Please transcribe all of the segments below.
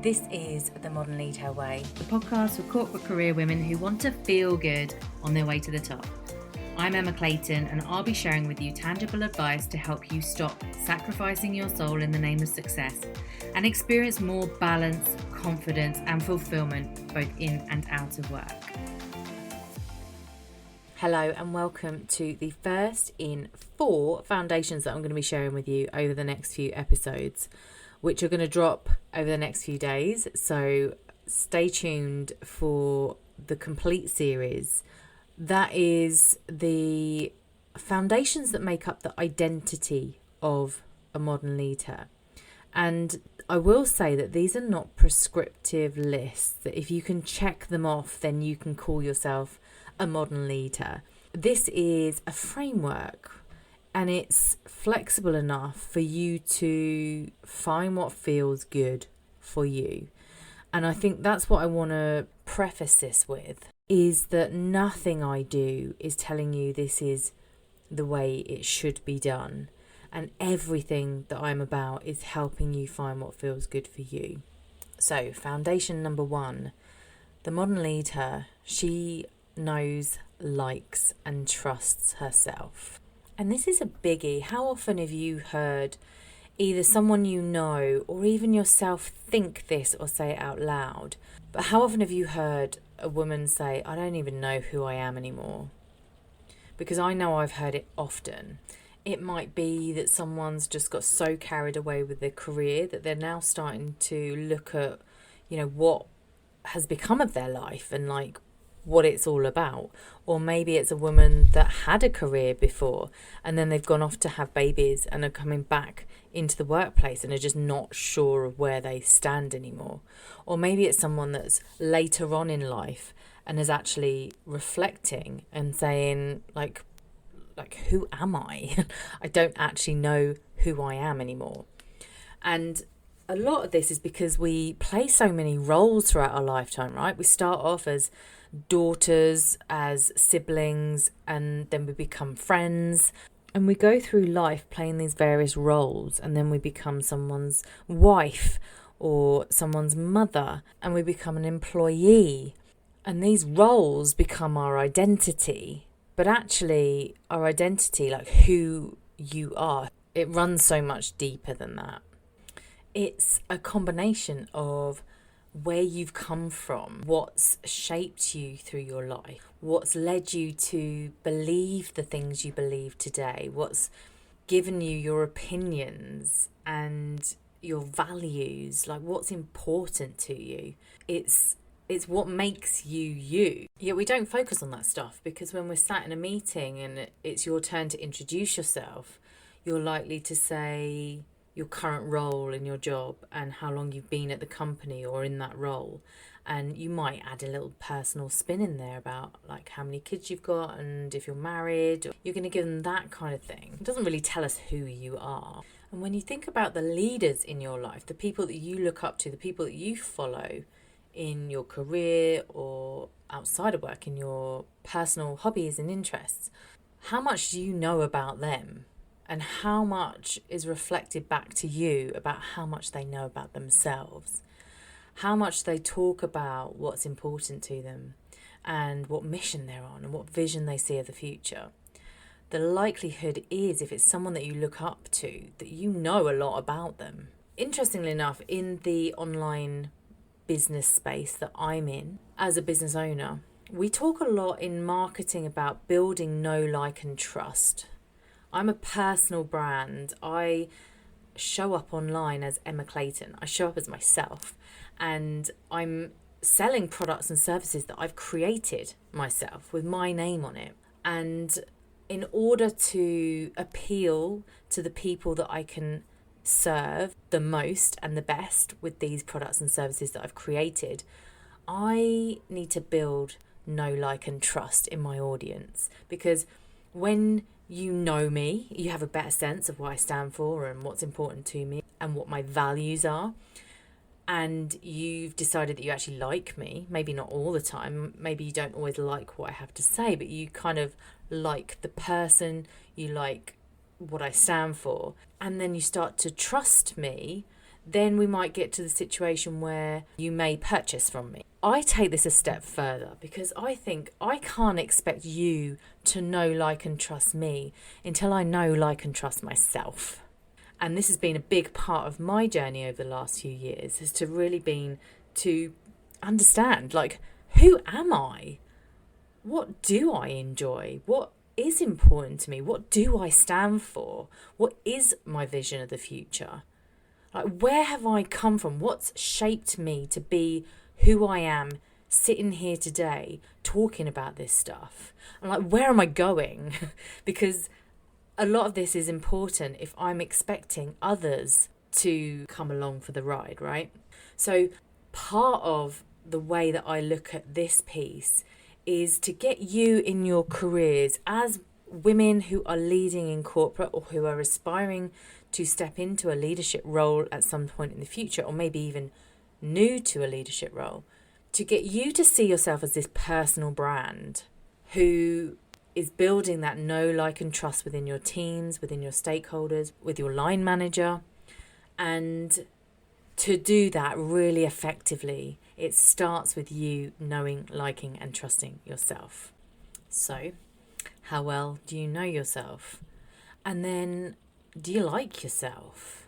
This is The Modern Leader Way, the podcast for corporate career women who want to feel good on their way to the top. I'm Emma Clayton, and I'll be sharing with you tangible advice to help you stop sacrificing your soul in the name of success and experience more balance, confidence, and fulfillment both in and out of work. Hello and welcome to the first in 4 foundations that I'm going to be sharing with you over the next few episodes, which are going to drop over the next few days. So stay tuned for the complete series. That is the foundations that make up the identity of a modern leader. And I will say that these are not prescriptive lists, that if you can check them off, then you can call yourself a modern leader. This is a framework, and it's flexible enough for you to find what feels good for you. And I think that's what I want to preface this with, is that nothing I do is telling you this is the way it should be done. And everything that I'm about is helping you find what feels good for you. So, foundation number 1, the modern leader, she knows, likes, and trusts herself. And this is a biggie. How often have you heard either someone you know or even yourself think this or say it out loud? But how often have you heard a woman say, I don't even know who I am anymore? Because I know I've heard it often. It might be that someone's just got so carried away with their career that they're now starting to look at, what has become of their life and what it's all about. Or maybe it's a woman that had a career before and then they've gone off to have babies and are coming back into the workplace and are just not sure of where they stand anymore. Or maybe it's someone that's later on in life and is actually reflecting and saying who am I? I don't actually know who I am anymore. And a lot of this is because we play so many roles throughout our lifetime, right? We start off as daughters, as siblings, and then we become friends. And we go through life playing these various roles, and then we become someone's wife or someone's mother, and we become an employee. And these roles become our identity. But actually, our identity, who you are, it runs so much deeper than that. It's a combination of where you've come from, what's shaped you through your life, what's led you to believe the things you believe today, what's given you your opinions and your values, what's important to you. It's what makes you you. Yet we don't focus on that stuff because when we're sat in a meeting and it's your turn to introduce yourself, you're likely to say your current role in your job and how long you've been at the company or in that role. And you might add a little personal spin in there about how many kids you've got and if you're married. You're going to give them that kind of thing. It doesn't really tell us who you are. And when you think about the leaders in your life, the people that you look up to, the people that you follow in your career or outside of work, in your personal hobbies and interests, how much do you know about them? And how much is reflected back to you about how much they know about themselves? How much they talk about what's important to them and what mission they're on and what vision they see of the future. The likelihood is, if it's someone that you look up to, that you know a lot about them. Interestingly enough, in the online business space that I'm in as a business owner, we talk a lot in marketing about building know, like, and trust. I'm a personal brand. I show up online as Emma Clayton. I show up as myself, and I'm selling products and services that I've created myself with my name on it. And in order to appeal to the people that I can serve the most and the best with these products and services that I've created, I need to build know, like, and trust in my audience. Because when you know me, you have a better sense of what I stand for and what's important to me and what my values are. And you've decided that you actually like me, maybe not all the time, maybe you don't always like what I have to say, but you kind of like the person, you like what I stand for, and then you start to trust me, then we might get to the situation where you may purchase from me. I take this a step further because I think I can't expect you to know, like, and trust me until I know, like, and trust myself. And this has been a big part of my journey over the last few years, is to really been to understand, like, who am I? What do I enjoy? What is important to me? What do I stand for? What is my vision of the future? Like, where have I come from? What's shaped me to be who I am, sitting here today, talking about this stuff? And like, where am I going? Because a lot of this is important if I'm expecting others to come along for the ride, right? So part of the way that I look at this piece is to get you in your careers as women who are leading in corporate or who are aspiring to step into a leadership role at some point in the future, or maybe even new to a leadership role, to get you to see yourself as this personal brand who is building that know, like, and trust within your teams, within your stakeholders, with your line manager. And to do that really effectively, it starts with you knowing, liking, and trusting yourself. So, how well do you know yourself? And then, do you like yourself?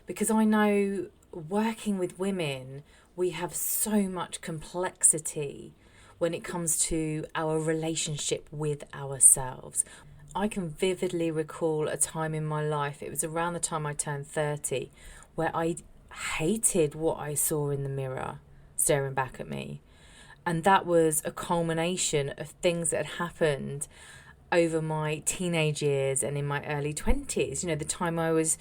Because I know working with women, we have so much complexity when it comes to our relationship with ourselves. I can vividly recall a time in my life, it was around the time I turned 30, where I hated what I saw in the mirror staring back at me. And that was a culmination of things that had happened over my teenage years and in my early 20s. You know, the time I was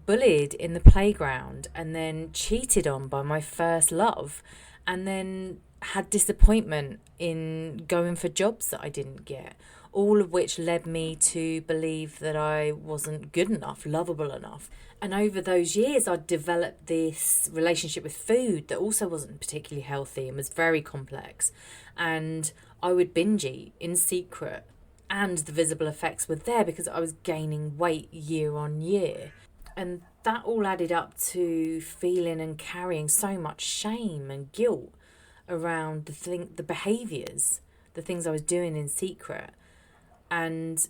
bullied in the playground and then cheated on by my first love, and then had disappointment in going for jobs that I didn't get, all of which led me to believe that I wasn't good enough, lovable enough. And over those years, I developed this relationship with food that also wasn't particularly healthy and was very complex. And I would binge eat in secret, and the visible effects were there because I was gaining weight year on year. And that all added up to feeling and carrying so much shame and guilt around the behaviours, the things I was doing in secret. And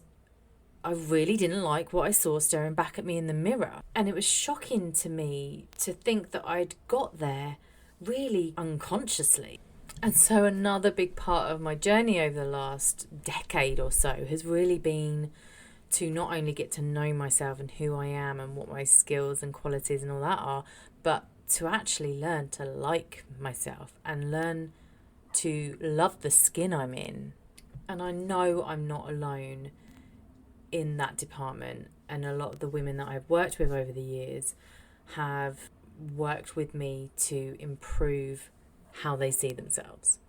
I really didn't like what I saw staring back at me in the mirror. And it was shocking to me to think that I'd got there really unconsciously. And so another big part of my journey over the last decade or so has really been to not only get to know myself and who I am and what my skills and qualities and all that are, but to actually learn to like myself and learn to love the skin I'm in. And I know I'm not alone in that department. And a lot of the women that I've worked with over the years have worked with me to improve how they see themselves.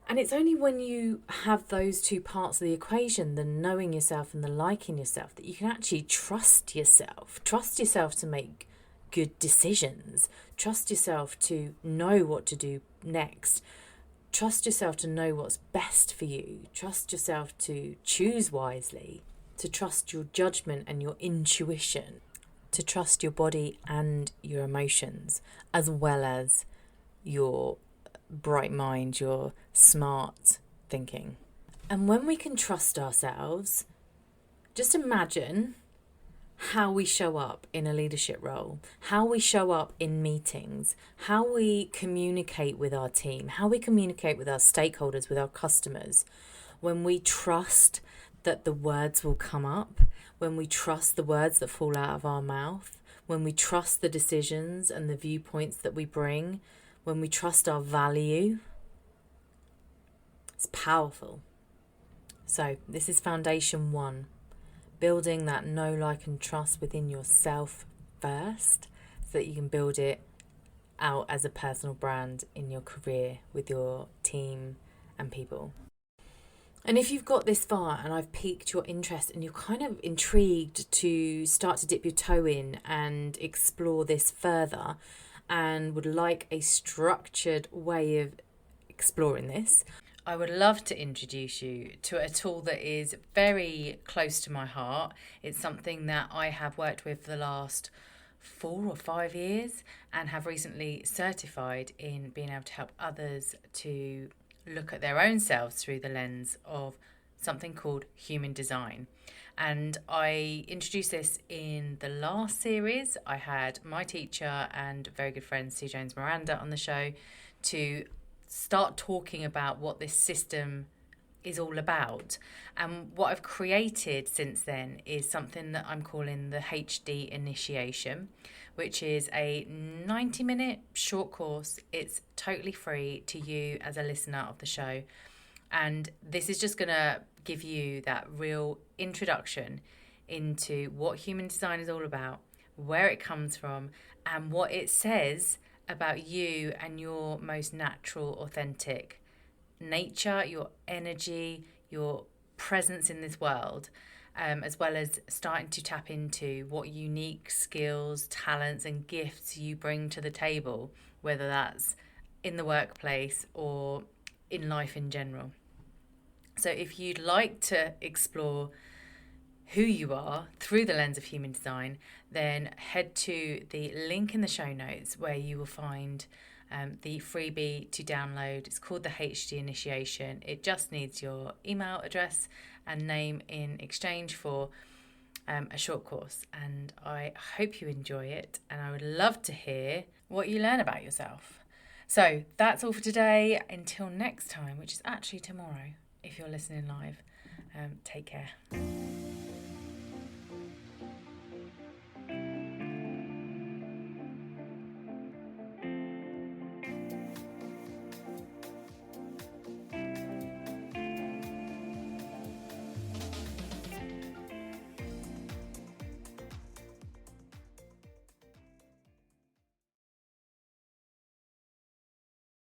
And it's only when you have those two parts of the equation, the knowing yourself and the liking yourself, that you can actually trust yourself to make good decisions, trust yourself to know what to do next, trust yourself to know what's best for you, trust yourself to choose wisely, to trust your judgment and your intuition, to trust your body and your emotions, as well as your bright mind, your smart thinking. And when we can trust ourselves, just imagine how we show up in a leadership role, how we show up in meetings, how we communicate with our team, how we communicate with our stakeholders, with our customers. When we trust that the words will come up, when we trust the words that fall out of our mouth, when we trust the decisions and the viewpoints that we bring, when we trust our value, it's powerful. So this is foundation 1, building that know, like, and trust within yourself first, so that you can build it out as a personal brand in your career with your team and people. And if you've got this far and I've piqued your interest and you're kind of intrigued to start to dip your toe in and explore this further, and would like a structured way of exploring this, I would love to introduce you to a tool that is very close to my heart. It's something that I have worked with for the last 4 or 5 years and have recently certified in being able to help others to look at their own selves through the lens of something called human design. And I introduced this in the last series. I had my teacher and very good friend Sue Jones Miranda on the show to start talking about what this system is all about. And what I've created since then is something that I'm calling the HD Initiation, which is a 90-minute short course. It's totally free to you as a listener of the show. And this is just going to give you that real introduction into what human design is all about, where it comes from, and what it says about you and your most natural, authentic nature, your energy, your presence in this world, as well as starting to tap into what unique skills, talents, and gifts you bring to the table, whether that's in the workplace or in life in general. So if you'd like to explore who you are through the lens of human design, then head to the link in the show notes where you will find the freebie to download. It's called the HD Initiation. It just needs your email address and name in exchange for a short course. And I hope you enjoy it. And I would love to hear what you learn about yourself. So that's all for today. Until next time, which is actually tomorrow, if you're listening live, take care.